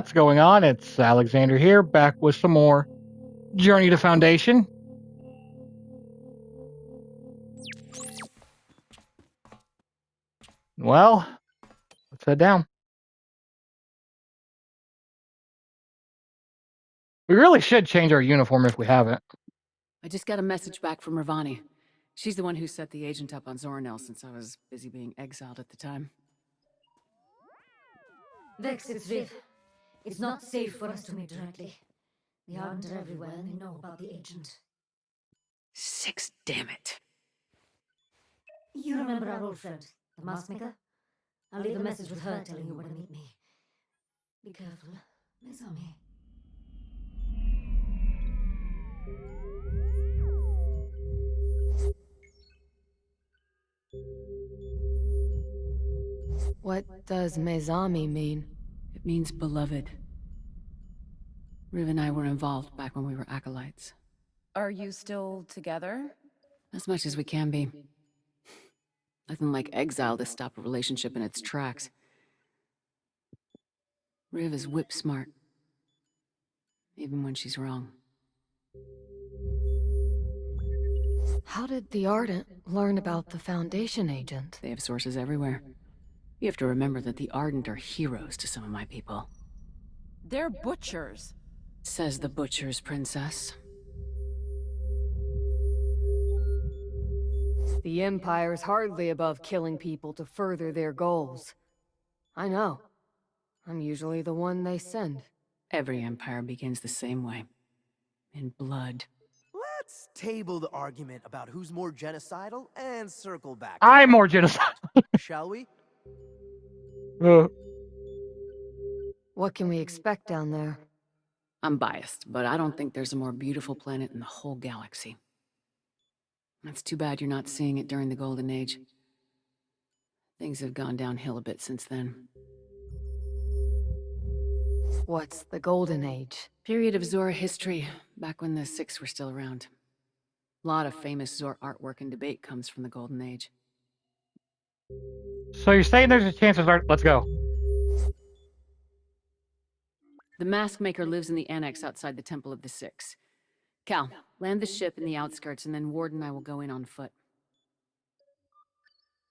What's going on? It's Alexander here, back with some more Journey to Foundation. Well, let's head down. We really should change our uniform if we haven't. I just got a message back from Ravani. She's the one who set the agent up on Zoranel since I was busy being exiled at the time. Vex, it's Viv. It's not safe for us to meet directly. The Ardent are everywhere and they know about the agent. 6, damn it. You remember our old friend, the mask maker? I'll leave a message with her telling you where to meet me. Be careful, Mesami. What does Mesami mean? It means beloved. Riv and I were involved back when we were acolytes. Are you still together? As much as we can be. Nothing like exile to stop a relationship in its tracks. Riv is whip smart. Even when she's wrong. How did the Ardent learn about the Foundation agent? They have sources everywhere. You have to remember that the Ardent are heroes to some of my people. They're butchers. Says the Butcher's princess. The Empire's hardly above killing people to further their goals. I know. I'm usually the one they send. Every empire begins the same way. In blood. Let's table the argument about who's more genocidal and circle back. I'm more genocide. Shall we? What can we expect down there? I'm biased, but I don't think there's a more beautiful planet in the whole galaxy. It's too bad you're not seeing it during the Golden Age. Things have gone downhill a bit since then. What's the Golden Age? Period of Zor history, back when the Six were still around. A lot of famous Zor artwork and debate comes from the Golden Age. So you're saying there's a chance of our... Let's go. The Mask Maker lives in the annex outside the Temple of the Six. Cal, land the ship in the outskirts, and then Ward and I will go in on foot.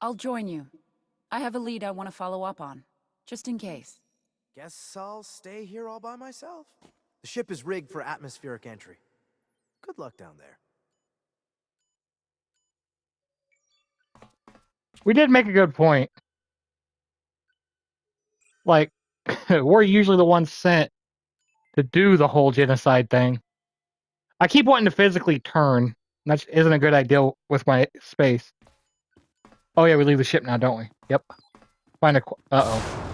I'll join you. I have a lead I want to follow up on, just in case. Guess I'll stay here all by myself. The ship is rigged for atmospheric entry. Good luck down there. We did make a good point. Like, we're usually the ones sent to do the whole genocide thing. I keep wanting to physically turn. That isn't a good idea with my space. Oh yeah, we leave the ship now, don't we? Yep. Find a... Uh-oh.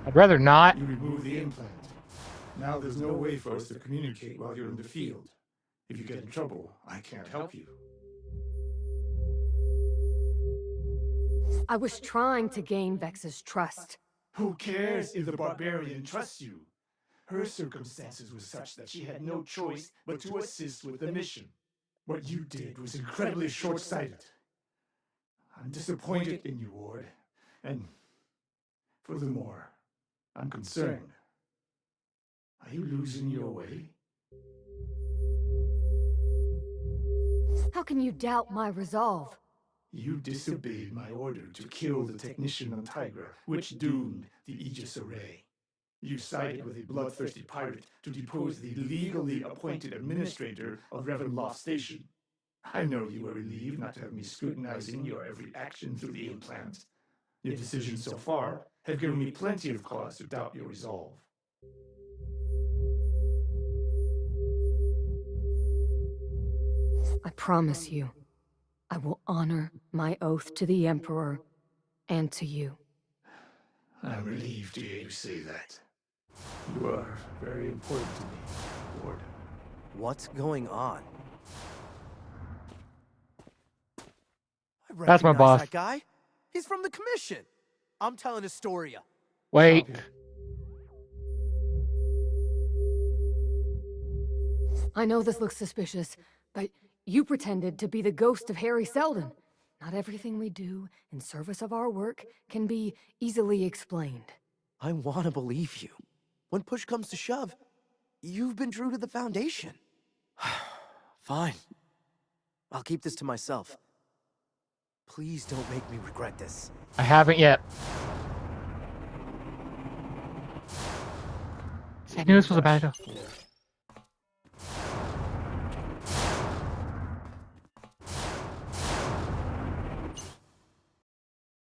I'd rather not. You remove the implant. Now there's no way for us to communicate while you're in the field. If you get in trouble, I can't help you. I was trying to gain Vex's trust. Who cares if the barbarian trusts you? Her circumstances were such that she had no choice but to assist with the mission. What you did was incredibly short-sighted. I'm disappointed in you, Ward. And furthermore, I'm concerned. Are you losing your way? How can you doubt my resolve? You disobeyed my order to kill the technician on Tigra, which doomed the Aegis Array. You sided with a bloodthirsty pirate to depose the legally appointed administrator of Revanloft Station. I know you were relieved not to have me scrutinizing your every action through the implant. Your decisions so far have given me plenty of cause to doubt your resolve. I promise you, I will honor my oath to the Emperor and to you. I'm relieved to hear you say that. You are very important to me, Ward. What's going on? I That's my recognize boss. that guy. He's from the Commission. I'm telling Astoria. Wait. I know this looks suspicious, but You pretended to be the ghost of Harry Seldon. Not everything we do in service of our work can be easily explained. I want to believe you. When push comes to shove, you've been true to the Foundation. Fine. I'll keep this to myself. Please don't make me regret this. I haven't yet. See, I knew this was a bad idea.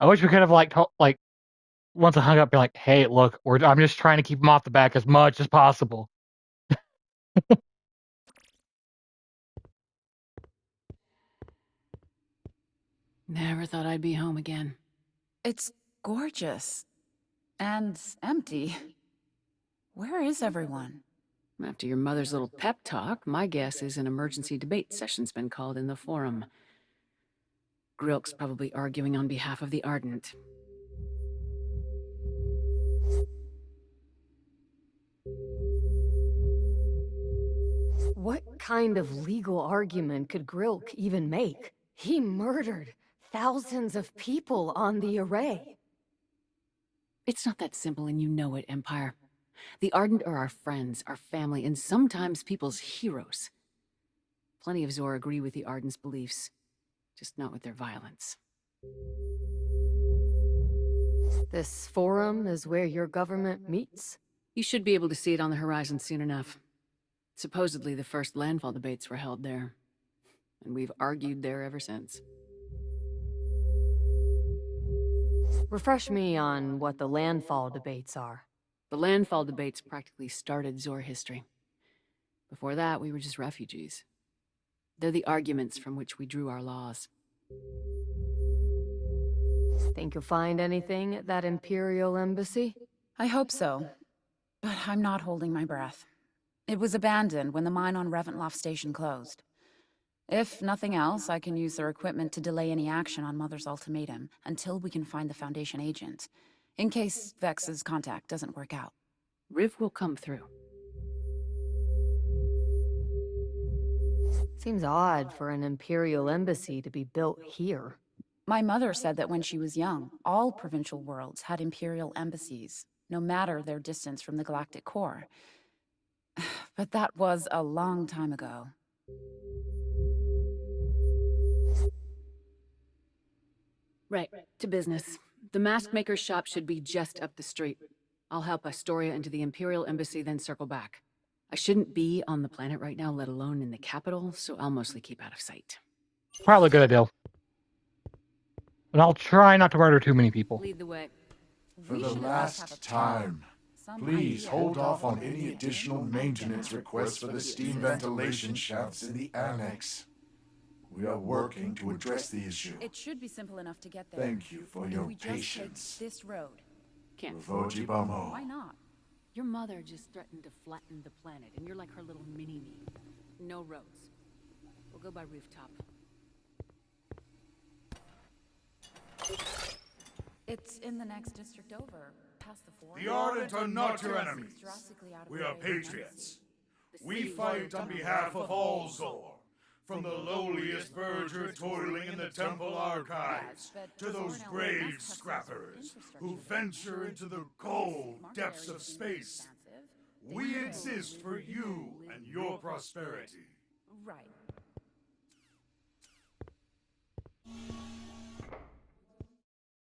I wish we could have like once I hung up, be like, "Hey, look, I'm just trying to keep him off the back as much as possible." Never thought I'd be home again. It's gorgeous. And empty. Where is everyone? After your mother's little pep talk, my guess is an emergency debate session's been called in the forum. Grilk's probably arguing on behalf of the Ardent. What kind of legal argument could Grilk even make? He murdered thousands of people on the array. It's not that simple, and you know it, Empire. The Ardent are our friends, our family, and sometimes people's heroes. Plenty of Zor agree with the Ardent's beliefs, just not with their violence. This forum is where your government meets? You should be able to see it on the horizon soon enough. Supposedly, the first landfall debates were held there, and we've argued there ever since. Refresh me on what the landfall debates are. The landfall debates practically started Zor history. Before that, we were just refugees. They're the arguments from which we drew our laws. Think you'll find anything at that Imperial Embassy? I hope so. But I'm not holding my breath. It was abandoned when the mine on Reventloft Station closed. If nothing else, I can use their equipment to delay any action on Mother's ultimatum until we can find the Foundation agent, in case Vex's contact doesn't work out. Riv will come through. Seems odd for an Imperial Embassy to be built here. My mother said that when she was young, all provincial worlds had Imperial embassies, no matter their distance from the galactic core. But that was a long time ago. Right, to business. The mask maker's shop should be just up the street. I'll help Astoria into the Imperial Embassy, then circle back. I shouldn't be on the planet right now, let alone in the capital, so I'll mostly keep out of sight. Probably a good idea. And I'll try not to murder too many people. Lead the way. For the last time, please hold off on any additional maintenance requests for the steam ventilation shafts in the annex. We are working to address the issue. It should be simple enough to get there. Thank you for If your we just patience. take this road. Can't. Voji Bamo. Why not? Your mother just threatened to flatten the planet, and you're like her little mini-me. No roads. We'll go by rooftop. It's in the next district over, past the forest. The Ardent are not your enemies. Drastically out of We the are way. patriots. We fight on behalf of all Zor. From the lowliest verger toiling in the temple archives, to those brave scrappers who venture into the cold depths of space. We exist for you and your prosperity. Right.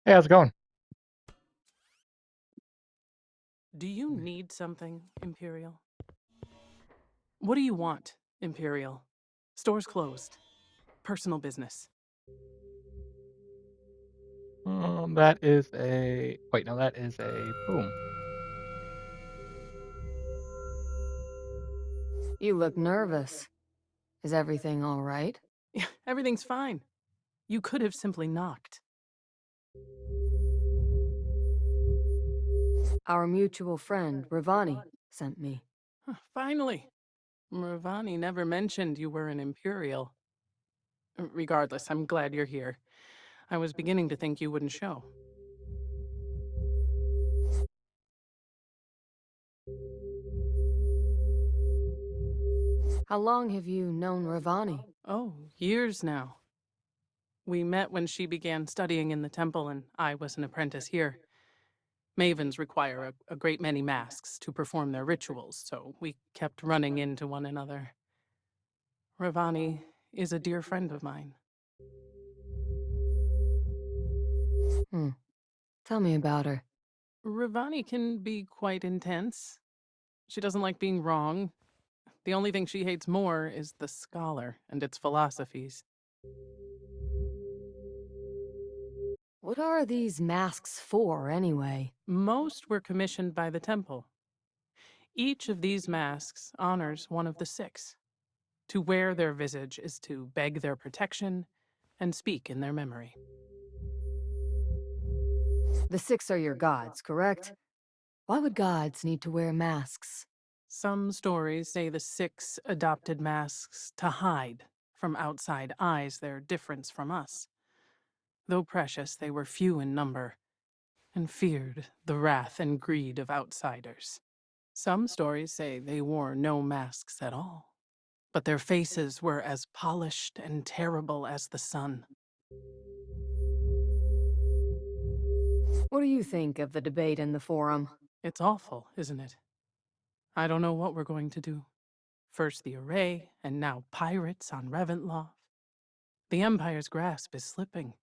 Hey, how's it going? Do you need something, Imperial? What do you want, Imperial? Store's closed. Personal business. That is a... Wait, no, that is a... Boom. You look nervous. Is everything all right? Yeah, everything's fine. You could have simply knocked. Our mutual friend, Ravani, sent me. Finally. Ravani never mentioned you were an Imperial. Regardless, I'm glad you're here. I was beginning to think you wouldn't show. How long have you known Ravani? Oh, years now. We met when she began studying in the temple and I was an apprentice here. Mavens require a great many masks to perform their rituals, so we kept running into one another. Ravani is a dear friend of mine. Tell me about her. Ravani can be quite intense. She doesn't like being wrong. The only thing she hates more is the scholar and its philosophies. What are these masks for, anyway? Most were commissioned by the temple. Each of these masks honors one of the six. To wear their visage is to beg their protection and speak in their memory. The six are your gods, correct? Why would gods need to wear masks? Some stories say the six adopted masks to hide from outside eyes their difference from us. Though precious, they were few in number and feared the wrath and greed of outsiders. Some stories say they wore no masks at all, but their faces were as polished and terrible as the sun. What do you think of the debate in the forum? It's awful, isn't it? I don't know what we're going to do. First the Array, and now pirates on Reventloft. The Empire's grasp is slipping.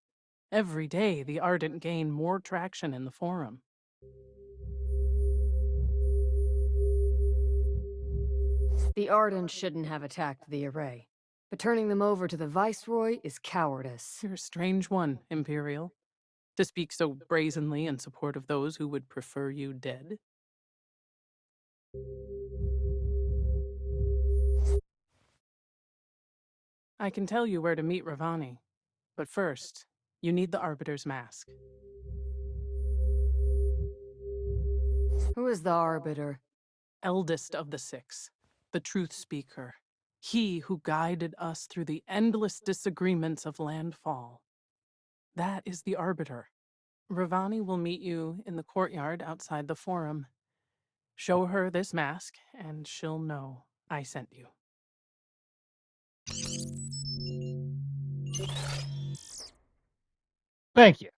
Every day, the Ardent gain more traction in the Forum. The Ardent shouldn't have attacked the Array, but turning them over to the Viceroy is cowardice. You're a strange one, Imperial, to speak so brazenly in support of those who would prefer you dead. I can tell you where to meet Ravani, but first, you need the Arbiter's mask. Who is the Arbiter? Eldest of the six, the Truth Speaker. He who guided us through the endless disagreements of Landfall. That is the Arbiter. Ravani will meet you in the courtyard outside the Forum. Show her this mask, and she'll know I sent you. Thank you.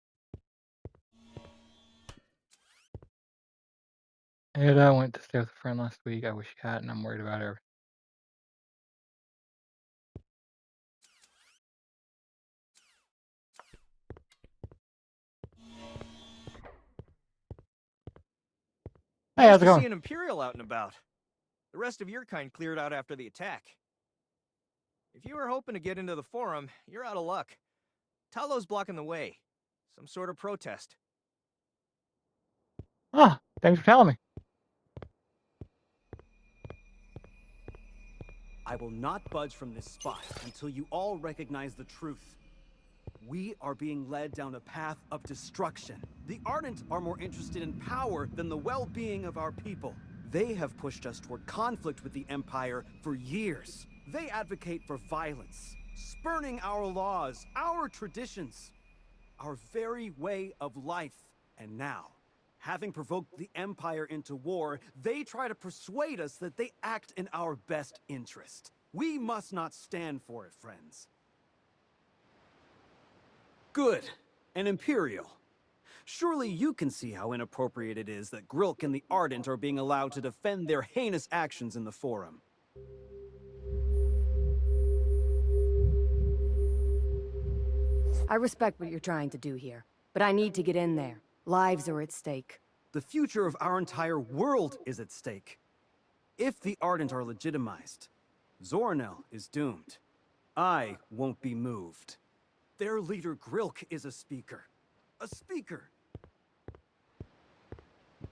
And I went to stay with a friend last week. I wish she hadn't. I'm worried about her. Hey, Nice how's it to see going? an Imperial out and about. The rest of your kind cleared out after the attack. If you were hoping to get into the Forum, you're out of luck. Talo's blocking the way. Some sort of protest. Ah, thanks for telling me. I will not budge from this spot until you all recognize the truth. We are being led down a path of destruction. The Ardent are more interested in power than the well-being of our people. They have pushed us toward conflict with the Empire for years. They advocate for violence, spurning our laws, our traditions, our very way of life. And now, having provoked the Empire into war, they try to persuade us that they act in our best interest. We must not stand for it, friends. Good. An Imperial. Surely you can see how inappropriate it is that Grilk and the Ardent are being allowed to defend their heinous actions in the Forum. I respect what you're trying to do here, but I need to get in there. Lives are at stake. The future of our entire world is at stake. If the Ardent are legitimized, Zoranel is doomed. I won't be moved. Their leader Grilk is a speaker. A speaker!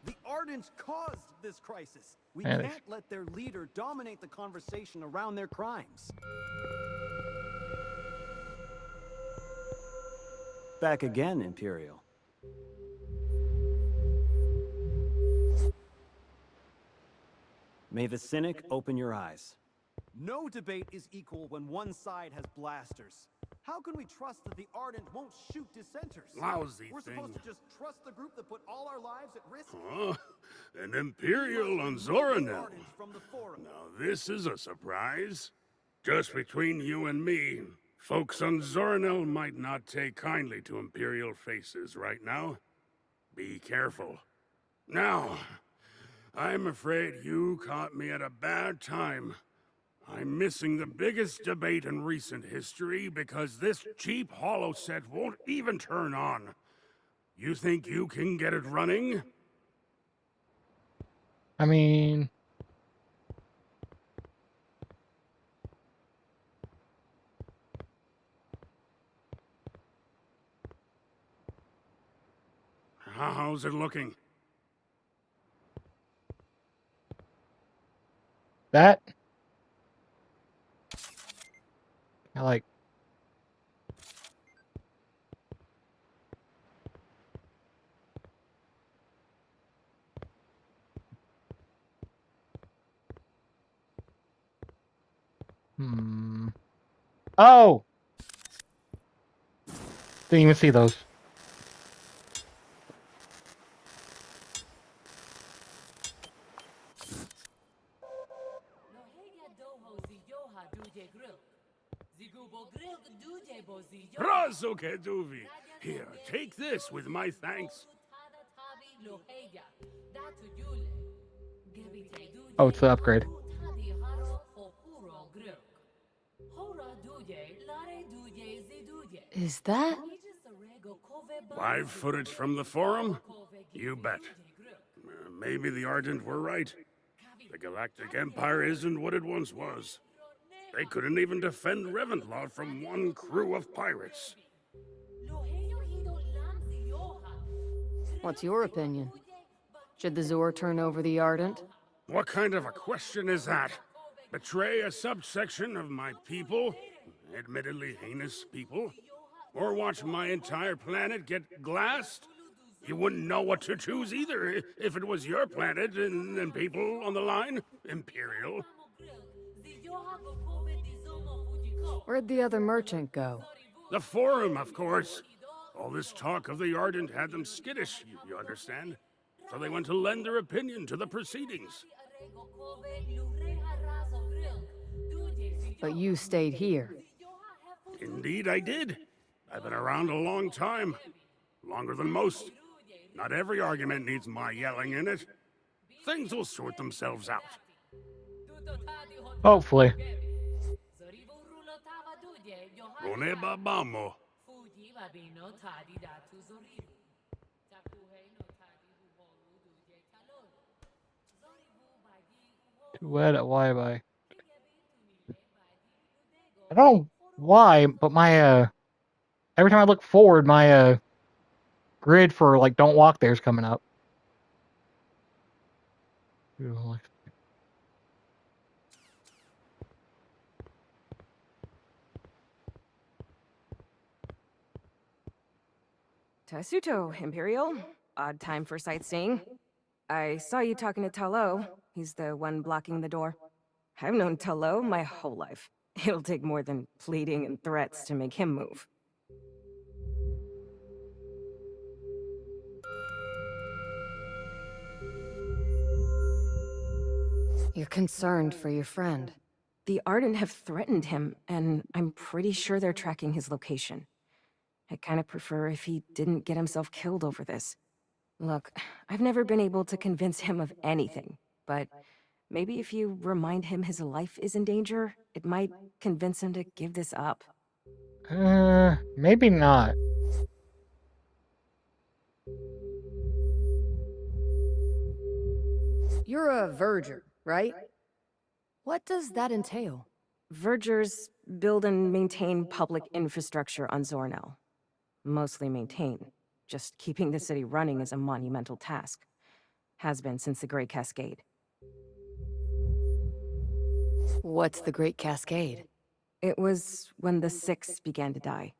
The Ardent caused this crisis. We Man, can't let their leader dominate the conversation around their crimes. Back again, Imperial. May the cynic open your eyes. No debate is equal when one side has blasters. How can we trust that the Ardent won't shoot dissenters? Lousy We're thing. supposed to just trust the group that put all our lives at risk? Huh? An Imperial on Zoranel. Ardent from the Forum. Now this is a surprise. Just between you and me, folks on Zoranel might not take kindly to Imperial faces right now. Be careful. Now, I'm afraid you caught me at a bad time. I'm missing the biggest debate in recent history because this cheap holo set won't even turn on. You think you can get it running? I mean, How's it looking? that I like. Hmm. Oh, didn't even see those. Razuke Duvi! Here, take this with my thanks. Oh, it's the upgrade. Is that? Live footage from the forum? You bet. Maybe the Ardent were right. The Galactic Empire isn't what it once was. They couldn't even defend Reventlow from one crew of pirates. What's your opinion? Should the Zor turn over the Ardent? What kind of a question is that? Betray a subsection of my people, admittedly heinous people, or watch my entire planet get glassed? You wouldn't know what to choose either if it was your planet and people on the line. Imperial. Where'd the other merchant go? The forum, of course. All this talk of the Ardent had them skittish, you understand? So they went to lend their opinion to the proceedings. But you stayed here. Indeed I did. I've been around a long time. Longer than most. Not every argument needs my yelling in it. Things will sort themselves out. Hopefully. Roneba Bamo. Why by? I don't know why, but my every time I look forward, my grid for like don't walk there is coming up. Tasuto, Imperial. Odd time for sightseeing. I saw you talking to Talo. He's the one blocking the door. I've known Talo my whole life. It'll take more than pleading and threats to make him move. You're concerned for your friend. The Ardent have threatened him, and I'm pretty sure they're tracking his location. I kind of prefer if he didn't get himself killed over this. Look, I've never been able to convince him of anything, but maybe if you remind him his life is in danger, it might convince him to give this up. Maybe not. You're a verger, right? What does that entail? Vergers build and maintain public infrastructure on Zoranel. Mostly maintain. Just keeping the city running is a monumental task. Has been since the Great Cascade. What's the Great Cascade? It was when the Six began to die.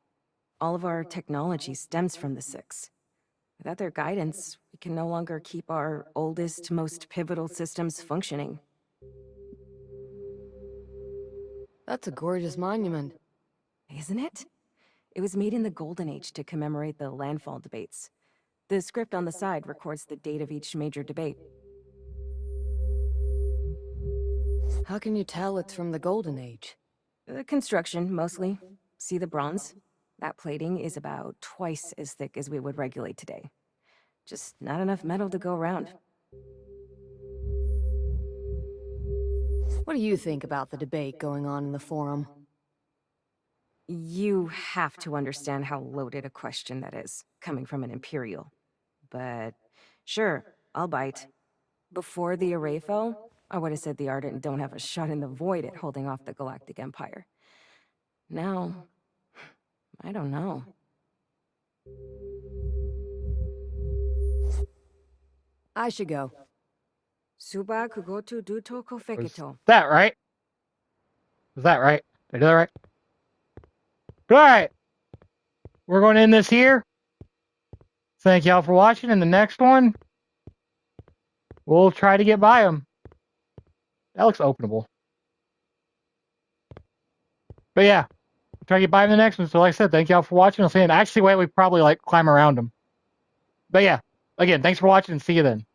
All of our technology stems from the Six. Without their guidance, we can no longer keep our oldest, most pivotal systems functioning. That's a gorgeous monument. Isn't it? It was made in the Golden Age to commemorate the landfall debates. The script on the side records the date of each major debate. How can you tell it's from the Golden Age? Construction, mostly. See the bronze? That plating is about twice as thick as we would regulate today. Just not enough metal to go around. What do you think about the debate going on in the forum? You have to understand how loaded a question that is, coming from an Imperial. But sure, I'll bite. Before the array fell, I would have said the Ardent don't have a shot in the void at holding off the Galactic Empire. Now, I don't know. I should go. Suba kugotu duto Was kofekito. that right? Was that right? Did I do that right? Alright. We're going to end this here. Thank y'all for watching. In the next one, we'll try to get by them. That looks openable. But yeah, we'll try to get by them in the next one. So like I said, thank y'all for watching. I'll see you. Actually, wait, we probably like climb around them. But yeah, again, thanks for watching and see you then.